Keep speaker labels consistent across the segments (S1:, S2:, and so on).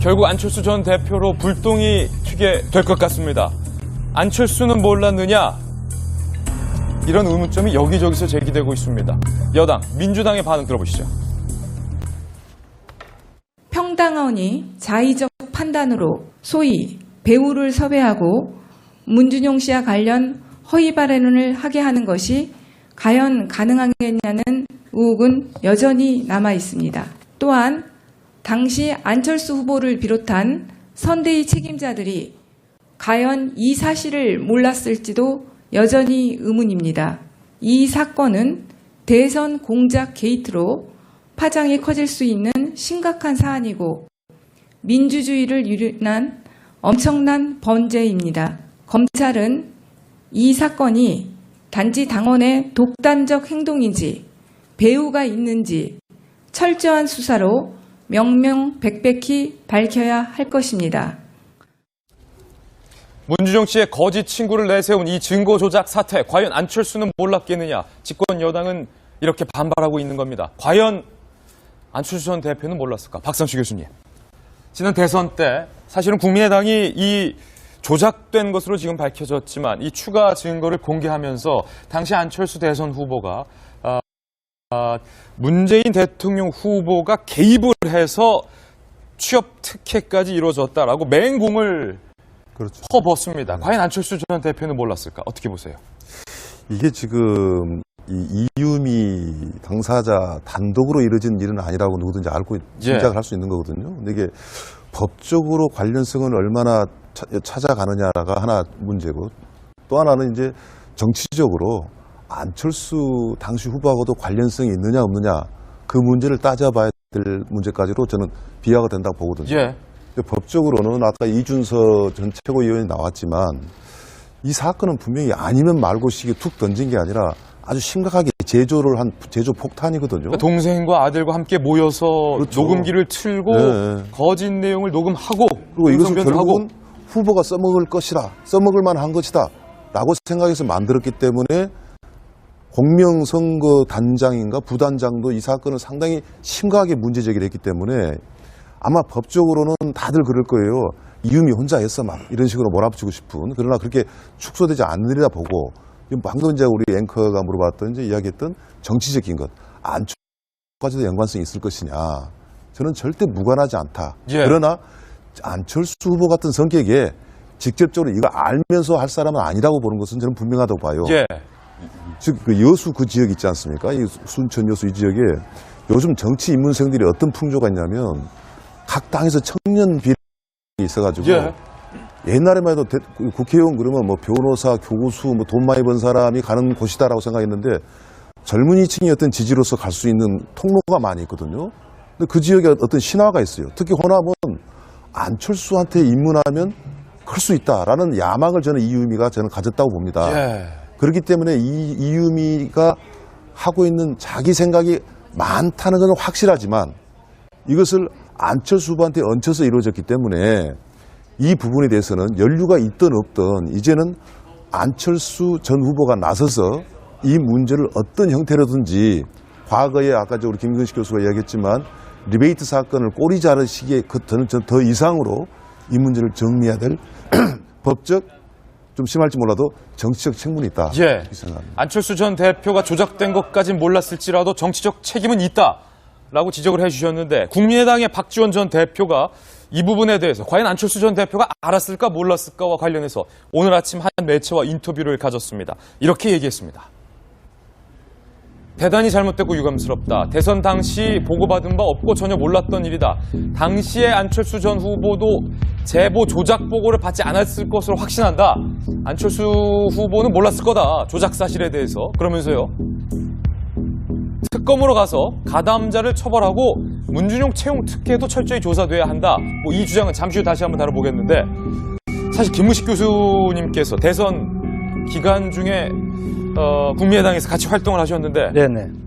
S1: 결국 안철수 전 대표로 불똥이 튀게 될 것 같습니다. 안철수는 몰랐느냐? 이런 의문점이 여기저기서 제기되고 있습니다. 여당, 민주당의 반응 들어보시죠.
S2: 평당원이 자의적 판단으로 소위 배우를 섭외하고 문준용 씨와 관련 허위 발언을 하게 하는 것이 과연 가능하겠냐는 의혹은 여전히 남아 있습니다. 또한 당시 안철수 후보를 비롯한 선대위 책임자들이 과연 이 사실을 몰랐을지도 여전히 의문입니다. 이 사건은 대선 공작 게이트로 파장이 커질 수 있는 심각한 사안이고 민주주의를 유린한 엄청난 범죄입니다. 검찰은 이 사건이 단지 당원의 독단적 행동인지 배후가 있는지 철저한 수사로 명명백백히 밝혀야 할 것입니다.
S1: 문준용 씨의 거짓 친구를 내세운 이 증거 조작 사태, 과연 안철수는 몰랐겠느냐? 집권 여당은 이렇게 반발하고 있는 겁니다. 과연 안철수 전 대표는 몰랐을까? 박상수 교수님. 지난 대선 때 사실은 국민의당이 이 조작된 것으로 지금 밝혀졌지만 이 추가 증거를 공개하면서 당시 안철수 대선 후보가 문재인 대통령 후보가 개입을 해서 취업 특혜까지 이루어졌다라고 맹공을
S3: 그렇죠.
S1: 퍼붓습니다. 과연 안철수 전 대표는 몰랐을까? 어떻게 보세요?
S3: 이게 지금 이 이유미 당사자 단독으로 이루어진 일은 아니라고 누구든지 알고 짐작을 할 수 있는 거거든요. 근데 이게 법적으로 관련성은 얼마나 찾아가느냐가 하나 문제고, 또 하나는 이제 정치적으로 안철수 당시 후보하고도 관련성이 있느냐 없느냐 그 문제를 따져봐야 될 문제까지로 저는 비화가 된다고 보거든요. 근데 법적으로는 아까 이준서 전 최고위원이 나왔지만 이 사건은 분명히 아니면 말고식이 툭 던진 게 아니라 아주 심각하게 제조를 한 제조 폭탄이거든요.
S1: 그러니까 동생과 아들과 함께 모여서
S3: 그렇죠.
S1: 녹음기를 틀고 거짓 내용을 녹음하고
S3: 그리고 이것은 결국은
S1: 하고.
S3: 후보가 써먹을 것이다, 써먹을 만한 것이다 라고 생각해서 만들었기 때문에 공명선거 단장인가 부단장도 이 사건을 상당히 심각하게 문제 제기를 했기 때문에 아마 법적으로는 다들 그럴 거예요. 이유미 혼자 했어 막 이런 식으로 몰아붙이고 싶은, 그러나 그렇게 축소되지 않으리라 보고, 방금 이제 우리 앵커가 물어봤던 이제 이야기했던 정치적인 것, 안철수까지도 연관성이 있을 것이냐, 저는 절대 무관하지 않다. 그러나 안철수 후보 같은 성격에 직접적으로 이거 알면서 할 사람은 아니라고 보는 것은 저는 분명하다고 봐요. 즉 그 여수 그 지역 있지 않습니까? 이 순천 여수 이 지역에 요즘 정치 입문생들이 어떤 풍조가 있냐면 각 당에서 청년 비리가 있어가지고 옛날에만 해도 국회의원 그러면 뭐 변호사, 교수, 뭐 돈 많이 번 사람이 가는 곳이다라고 생각했는데 젊은이층이 어떤 지지로서 갈 수 있는 통로가 많이 있거든요. 근데 그 지역에 어떤 신화가 있어요. 특히 호남은 안철수한테 입문하면 클 수 있다라는 야망을 저는 이유미가 가졌다고 봅니다. 그렇기 때문에 이유미가 하고 있는 자기 생각이 많다는 건 확실하지만 이것을 안철수 후보한테 얹혀서 이루어졌기 때문에 이 부분에 대해서는 연루가 있든 없든 이제는 안철수 전 후보가 나서서 이 문제를 어떤 형태로든지, 과거에 아까 우리 김근식 교수가 이야기했지만 리베이트 사건을 꼬리 자르시기에 저는 더 이상으로 이 문제를 정리해야 될 법적, 좀 심할지 몰라도 정치적 책무는 있다. 이렇게 생각합니다.
S1: 안철수 전 대표가 조작된 것까진 몰랐을지라도 정치적 책임은 있다라고 지적을 해주셨는데, 국민의당의 박지원 전 대표가 이 부분에 대해서 과연 안철수 전 대표가 알았을까 몰랐을까와 관련해서 오늘 아침 한 매체와 인터뷰를 가졌습니다. 이렇게 얘기했습니다. 대단히 잘못됐고 유감스럽다. 대선 당시 보고받은 바 없고 전혀 몰랐던 일이다. 당시에 안철수 전 후보도 제보 조작 보고를 받지 않았을 것으로 확신한다. 안철수 후보는 몰랐을 거다. 조작 사실에 대해서. 그러면서요, 특검으로 가서 가담자를 처벌하고 문준용 채용 특혜도 철저히 조사돼야 한다. 뭐 이 주장은 잠시 후 다시 한번 다뤄보겠는데, 사실 김무식 교수님께서 대선 기간 중에 국민의당에서 같이 활동을 하셨는데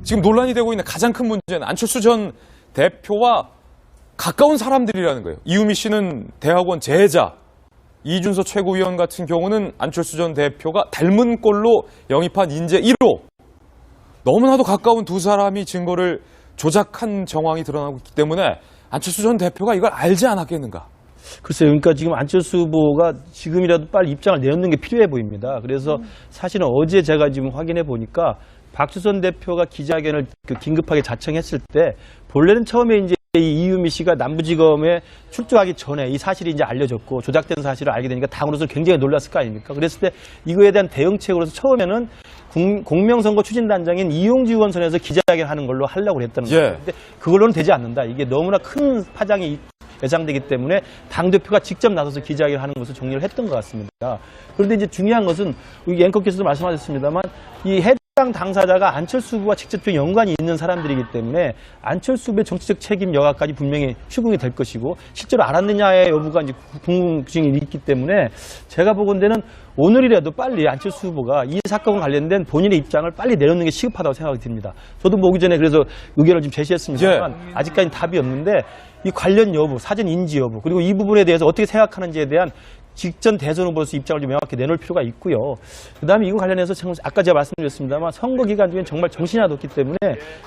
S1: 지금 논란이 되고 있는 가장 큰 문제는 안철수 전 대표와 가까운 사람들이라는 거예요. 이유미 씨는 대학원 재자, 이준서 최고위원 같은 경우는 안철수 전 대표가 닮은 꼴로 영입한 인재 1호. 너무나도 가까운 두 사람이 증거를 조작한 정황이 드러나고 있기 때문에 안철수 전 대표가 이걸 알지 않았겠는가?
S4: 글쎄요. 그러니까 지금 안철수 후보가 지금이라도 빨리 입장을 내놓는 게 필요해 보입니다. 그래서 사실은 어제 제가 지금 확인해 보니까 박주선 대표가 기자회견을 긴급하게 자청했을 때 본래는 처음에 이제 이 이유미 씨가 남부지검에 출두하기 전에 이 사실이 이제 알려졌고 조작된 사실을 알게 되니까 당으로서 굉장히 놀랐을 거 아닙니까? 그랬을 때 이거에 대한 대응책으로서 처음에는 공명선거 추진단장인 이용주 의원 선에서 기자회견 하는 걸로 하려고 했다는 거예요. 근데 그걸로는 되지 않는다. 이게 너무나 큰 파장이 예상되기 때문에 당대표가 직접 나서서 기자회견을 하는 것을 종료를 했던 것 같습니다. 그런데 이제 중요한 것은 우리 앵커께서도 말씀하셨습니다만 이 해당 당사자가 안철수 후보와 직접적인 연관이 있는 사람들이기 때문에 안철수 후보의 정치적 책임 여하까지 분명히 추궁이 될 것이고 실제로 알았느냐의 여부가 이제 궁금증이 있기 때문에 제가 보건대는 오늘이라도 빨리 안철수 후보가 이 사건과 관련된 본인의 입장을 빨리 내놓는 게 시급하다고 생각이 듭니다. 저도 오기 전에 그래서 의견을 좀 제시했습니다만 아직까지는 답이 없는데 이 관련 여부, 사전 인지 여부, 그리고 이 부분에 대해서 어떻게 생각하는지에 대한 직전 대선 후보로서 입장을 좀 명확히 내놓을 필요가 있고요. 그다음에 이거 관련해서 아까 제가 말씀드렸습니다만 선거 기간 중에 정말 정신이 하나도 없기 때문에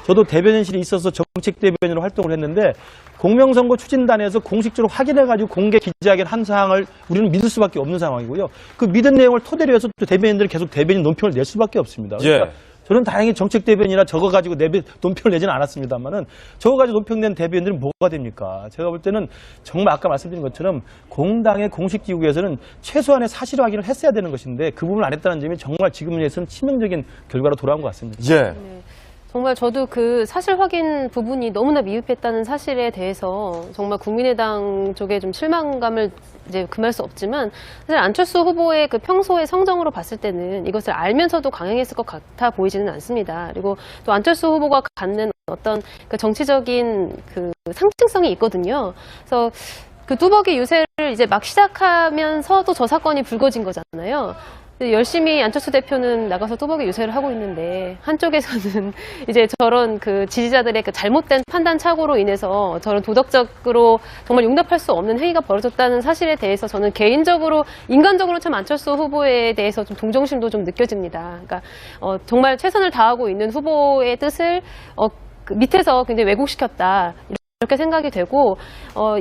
S4: 저도 대변인실에 있어서 정책 대변인으로 활동을 했는데 공명선거 추진단에서 공식적으로 확인해가지고 공개 기자회견 한 사항을 우리는 믿을 수밖에 없는 상황이고요. 그 믿은 내용을 토대로 해서 또 대변인들이 계속 대변인 논평을 낼 수밖에 없습니다. 그러니까 저는 다행히 정책 대변이나 저거 가지고 논평을 내지는 않았습니다만은 저거 가지고 논평 낸 대변인들은 뭐가 됩니까? 제가 볼 때는 정말 아까 말씀드린 것처럼 공당의 공식 기구에서는 최소한의 사실 확인을 했어야 되는 것인데 그 부분을 안 했다는 점이 정말 지금에서는 치명적인 결과로 돌아온 것 같습니다.
S5: 네. 정말 저도 그 사실 확인 부분이 너무나 미흡했다는 사실에 대해서 정말 국민의당 쪽에 좀 실망감을 이제 금할 수 없지만 사실 안철수 후보의 그 평소의 성정으로 봤을 때는 이것을 알면서도 강행했을 것 같아 보이지는 않습니다. 그리고 또 안철수 후보가 갖는 어떤 그 정치적인 그 상징성이 있거든요. 그래서 그 뚜벅이 유세를 이제 막 시작하면서도 저 사건이 불거진 거잖아요. 열심히 안철수 대표는 나가서 뚜벅이 유세를 하고 있는데 한쪽에서는 이제 저런 그 지지자들의 그 잘못된 판단 착오로 인해서 저런 도덕적으로 정말 용납할 수 없는 행위가 벌어졌다는 사실에 대해서 저는 개인적으로 인간적으로 참 안철수 후보에 대해서 좀 동정심도 좀 느껴집니다. 그러니까 정말 최선을 다하고 있는 후보의 뜻을 그 밑에서 굉장히 왜곡시켰다. 이렇게 생각이 되고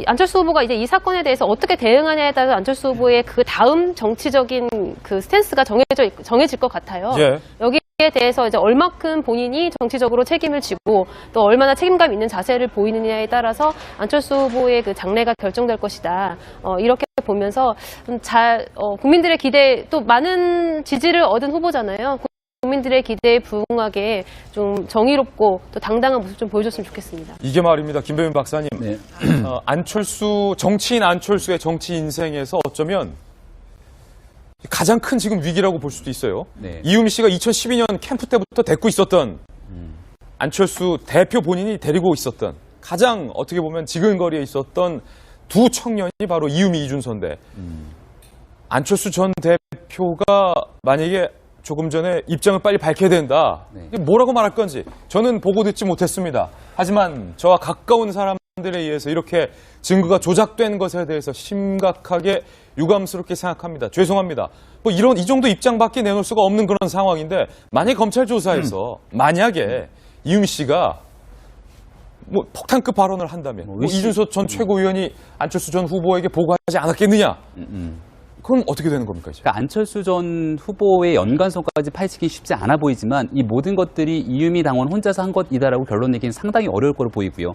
S5: 안철수 후보가 이제 이 사건에 대해서 어떻게 대응하냐에 따라서 안철수 후보의 그 다음 정치적인 그 스탠스가 정해질 것 같아요. 여기에 대해서 이제 얼마큼 본인이 정치적으로 책임을 지고 또 얼마나 책임감 있는 자세를 보이느냐에 따라서 안철수 후보의 그 장래가 결정될 것이다. 이렇게 보면서 좀 국민들의 기대 또 많은 지지를 얻은 후보잖아요. 국민들의 기대에 부응하게 좀 정의롭고 또 당당한 모습 좀 보여줬으면 좋겠습니다.
S1: 이게 말입니다. 김배민 박사님. 정치인 안철수의 정치 인생에서 어쩌면 가장 큰 지금 위기라고 볼 수도 있어요. 이유미 씨가 2012년 캠프 때부터 데리고 있었던 안철수 대표 본인이 데리고 있었던 가장 어떻게 보면 지근거리에 있었던 두 청년이 바로 이유미 이준서인데 안철수 전 대표가 만약에 조금 전에 입장을 빨리 밝혀야 된다. 뭐라고 말할 건지 저는 보고 듣지 못했습니다. 하지만 저와 가까운 사람들에 의해서 이렇게 증거가 조작된 것에 대해서 심각하게 유감스럽게 생각합니다. 죄송합니다. 이 정도 입장밖에 내놓을 수가 없는 그런 상황인데 만약에 검찰 조사에서 만약에 이유미 씨가 폭탄급 발언을 한다면 이준서 전 최고위원이 안철수 전 후보에게 보고하지 않았겠느냐? 그럼 어떻게 되는 겁니까? 이제?
S6: 그러니까 안철수 전 후보의 연관성까지 파헤치기 쉽지 않아 보이지만 이 모든 것들이 이유미 당원 혼자서 한 것이다라고 결론 내기는 상당히 어려울 거로 보이고요.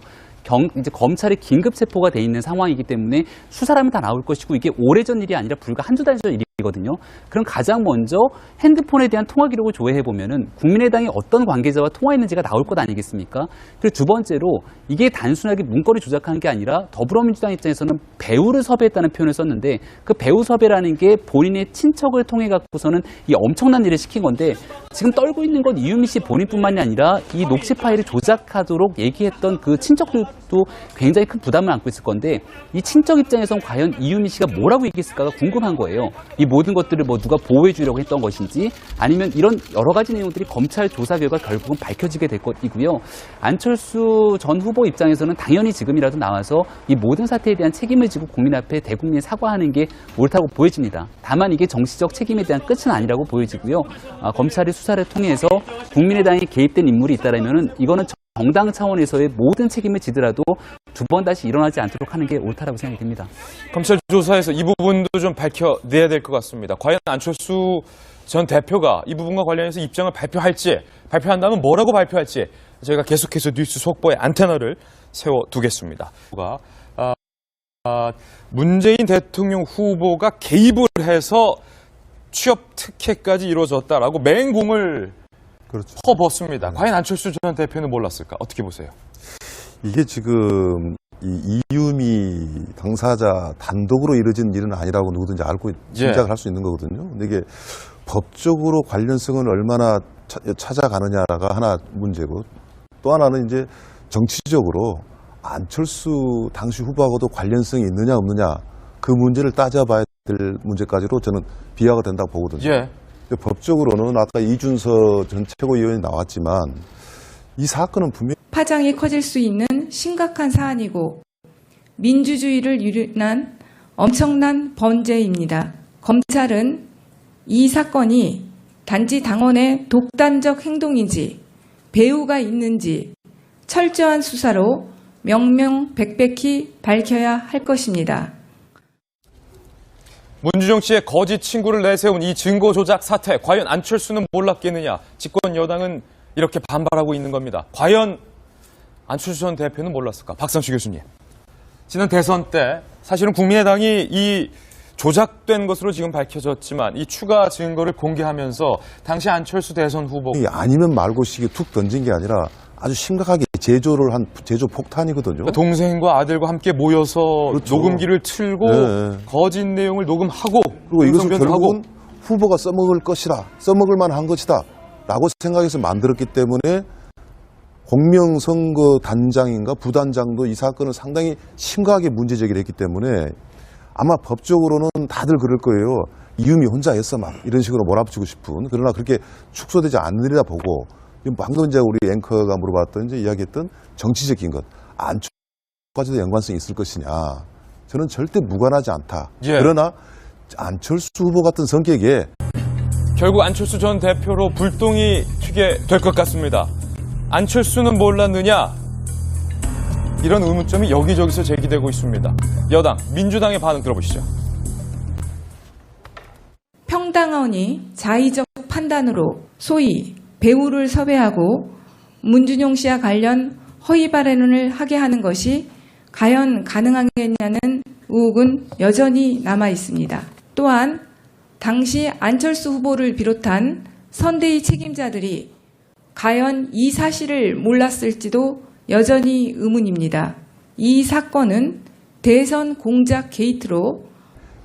S6: 이제 검찰이 긴급 체포가 돼 있는 상황이기 때문에 수사라면 다 나올 것이고 이게 오래전 일이 아니라 불과 한두 달 전 일이거든요. 그럼 가장 먼저 핸드폰에 대한 통화 기록을 조회해 보면은 국민의당이 어떤 관계자와 통화했는지가 나올 것 아니겠습니까? 그리고 두 번째로 이게 단순하게 문건을 조작한 게 아니라 더불어민주당 입장에서는 배우를 섭외했다는 표현을 썼는데 그 배우 섭외라는 게 본인의 친척을 통해 갖고서는 이 엄청난 일을 시킨 건데 지금 떨고 있는 건 이유미 씨 본인뿐만이 아니라 이 녹취 파일을 조작하도록 얘기했던 그 친척들도 굉장히 큰 부담을 안고 있을 건데 이 친척 입장에선 과연 이유미 씨가 뭐라고 얘기했을까가 궁금한 거예요. 이 모든 것들을 누가 보호해 주려고 했던 것인지 아니면 이런 여러 가지 내용들이 검찰 조사 결과 결국은 밝혀지게 될 것이고요. 안철수 전 후보 입장에서는 당연히 지금이라도 나와서 이 모든 사태에 대한 책임을 지고 국민 앞에 대국민에 사과하는 게 옳다고 보여집니다. 다만 이게 정치적 책임에 대한 끝은 아니라고 보여지고요. 검찰이 수사를 통해서 국민의당이 개입된 인물이 있다라면은 이거는 정당 차원에서의 모든 책임을 지더라도 두 번 다시 일어나지 않도록 하는 게 옳다라고 생각이 듭니다.
S1: 검찰 조사에서 이 부분도 좀 밝혀내야 될 것 같습니다. 과연 안철수 전 대표가 이 부분과 관련해서 입장을 발표할지, 발표한다면 뭐라고 발표할지 저희가 계속해서 뉴스 속보에 안테나를 세워두겠습니다. 문재인 대통령 후보가 개입을 해서 취업 특혜까지 이루어졌다라고 맹공을
S3: 그렇죠.
S1: 퍼붓습니다. 과연 안철수 전 대표는 몰랐을까? 어떻게 보세요?
S3: 이게 지금 이 이유미 당사자 단독으로 이루어진 일은 아니라고 누구든지 알고 짐작을 할 수 있는 거거든요. 근데 이게 법적으로 관련성을 얼마나 찾아가느냐가 하나 문제고, 또 하나는 이제 정치적으로 안철수 당시 후보하고도 관련성이 있느냐 없느냐 그 문제를 따져봐야 될 문제까지로 저는 비화가 된다고 보거든요.
S1: 예.
S3: 근데 법적으로는 아까 이준서 전 최고위원이 나왔지만 이 사건은 분명히
S2: 파장이 커질 수 있는 심각한 사안이고 민주주의를 유린한 엄청난 범죄입니다. 검찰은 이 사건이 단지 당원의 독단적 행동인지 배후가 있는지 철저한 수사로 명명백백히 밝혀야 할 것입니다.
S1: 문준용 씨의 거짓 친구를 내세운 이 증거 조작 사태, 과연 안철수는 몰랐겠느냐? 집권 여당은 이렇게 반발하고 있는 겁니다. 과연 안철수 전 대표는 몰랐을까? 박상수 교수님. 지난 대선 때 사실은 국민의당이 이 조작된 것으로 지금 밝혀졌지만 이 추가 증거를 공개하면서 당시 안철수 대선 후보
S3: 아니면 말고식이 툭 던진 게 아니라 아주 심각하게 제조를 한 제조 폭탄이거든요.
S1: 동생과 아들과 함께 모여서
S3: 그렇죠.
S1: 녹음기를 틀고
S3: 네.
S1: 거짓 내용을 녹음하고
S3: 그리고 이것은
S1: 변조하고.
S3: 결국은 후보가 써먹을 것이다, 써먹을 만한 것이다 라고 생각해서 만들었기 때문에 공명선거 단장인가 부단장도 이 사건을 상당히 심각하게 문제제기를 했기 때문에 아마 법적으로는 다들 그럴 거예요. 이유미 혼자 했어 막 이런 식으로 몰아붙이고 싶은, 그러나 그렇게 축소되지 않으리라 보고, 방금 이제 우리 앵커가 물어봤던 이제 이야기했던 정치적인 것, 안철수까지도 연관성이 있을 것이냐, 저는 절대 무관하지 않다.
S1: 예.
S3: 그러나 안철수 후보 같은 성격에
S1: 결국 안철수 전 대표로 불똥이 튀게 될 것 같습니다. 안철수는 몰랐느냐? 이런 의문점이 여기저기서 제기되고 있습니다. 여당, 민주당의 반응 들어보시죠.
S2: 평당원이 자의적 판단으로 소위 배우를 섭외하고 문준용 씨와 관련 허위 발언을 하게 하는 것이 과연 가능하겠냐는 의혹은 여전히 남아 있습니다. 또한 당시 안철수 후보를 비롯한 선대위 책임자들이 과연 이 사실을 몰랐을지도 여전히 의문입니다. 이 사건은 대선 공작 게이트로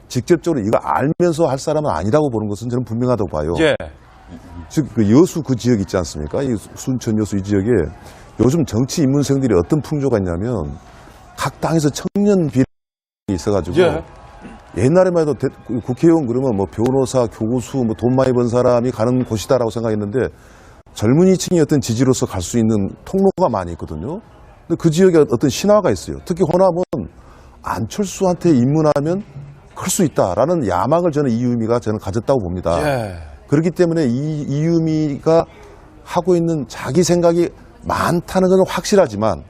S3: 직접적으로 이거 알면서 할 사람은 아니라고 보는 것은 저는 분명하다고 봐요.
S1: 예.
S3: 즉, 그 여수 그 지역 있지 않습니까? 이 순천 여수 이 지역에 요즘 정치 입문생들이 어떤 풍조가 있냐면 각 당에서 청년 비례가 있어가지고
S1: 예.
S3: 옛날에만 해도 국회의원 그러면 뭐 변호사, 교수, 뭐 돈 많이 번 사람이 가는 곳이다라고 생각했는데 젊은이층이 어떤 지지로서 갈 수 있는 통로가 많이 있거든요. 근데 그 지역에 어떤 신화가 있어요. 특히 호남은 안철수한테 입문하면 클 수 있다라는 야망을 저는 이유미가 가졌다고 봅니다.
S1: 예.
S3: 그렇기 때문에 이유미가 하고 있는 자기 생각이 많다는 건 확실하지만